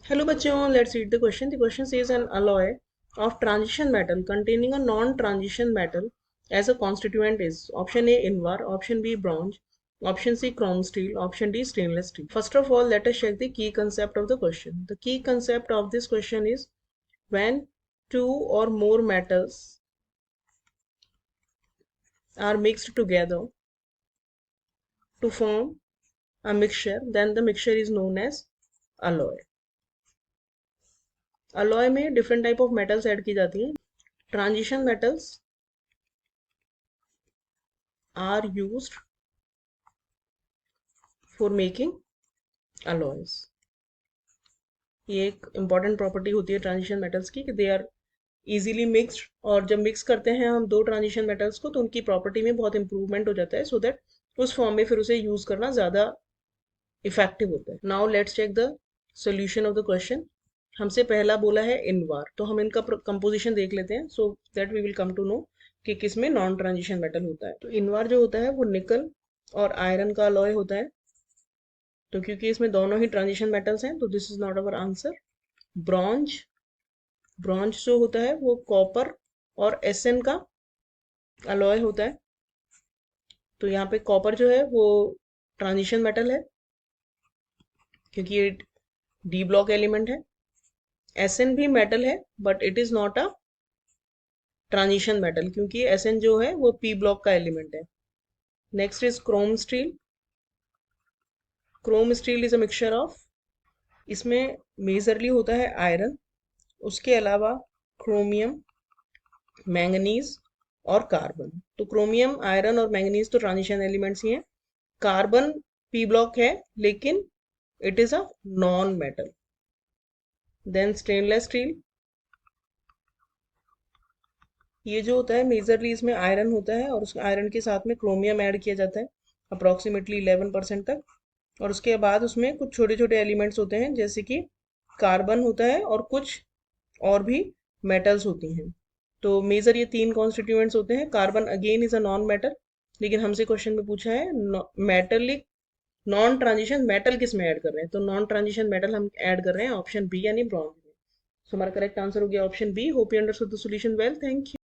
Hello bachon, let's read the question. The question says an alloy of transition metal containing a non-transition metal as a constituent is option A invar, option B bronze, option C chrome steel, option D stainless steel. First of all, let us check the key concept of the question. The key concept of this question is when two or more metals are mixed together to form a mixture, then the mixture is known as alloy. Alloy में different type of metals add की जाती हैं. Transition metals are used for making alloys. ये एक important property होती है transition metals की कि दे आर इजीली मिक्स्ड, और जब मिक्स करते हैं हम दो ट्रांजिशन मेटल्स को तो उनकी प्रॉपर्टी में बहुत इंप्रूवमेंट हो जाता है, सो दैट उस फॉर्म में फिर उसे यूज करना ज़्यादा इफेक्टिव होता है. Now let's check the solution of the question. हमसे पहला बोला है इनवार, तो हम इनका कंपोजिशन देख लेते हैं so that we will come to know कि किस में नॉन ट्रांजिशन मेटल होता है. तो इनवार जो होता है वो निकल और आयरन का अलॉय होता है. तो क्योंकि इसमें दोनों ही ट्रांजिशन मेटल्स हैं तो this is not our answer. Bronze, bronze जो होता है वो कॉपर और एसएन का अलॉय होता है. तो यहाँ पे कॉपर जो है वो ट्रांजिशन मेटल है क्योंकि ये डी ब्लॉक एलिमेंट है. एसएन भी मेटल है but it is not a transition metal क्योंकि एसएन जो है वो पी ब्लॉक का एलिमेंट है. Next is Chrome steel. Chrome steel is a mixture of, इसमें मेजरली होता है आयरन, उसके अलावा क्रोमियम, मैंगनीज और कार्बन. तो क्रोमियम, आयरन और मैंगनीज तो ट्रांजिशन एलिमेंट्स ही हैं. कार्बन पी ब्लॉक है लेकिन it is a non metal. Then stainless steel, ये जो होता है मेजरली इसमें आयरन होता है और उस आयरन के साथ में क्रोमियम ऐड किया जाता है अप्रॉक्सीमेटली 11% तक, और उसके बाद उसमें कुछ छोटे छोटे एलिमेंट्स होते हैं जैसे कि कार्बन होता है और कुछ और भी मेटल्स होती हैं. तो मेजर ये तीन कॉन्स्टिट्यूएंट्स होते हैं. Carbon again is a non metal, लेकिन हमसे क्वेश्चन में पूछा है मेटलिक नॉन ट्रांजिशन मेटल किस में ऐड कर रहे हैं, तो नॉन ट्रांजिशन मेटल हम ऐड कर रहे हैं ऑप्शन बी यानी ब्रॉन्ज में. सो हमारा करेक्ट आंसर हो गया option B. Hope you understood the solution well. Thank you.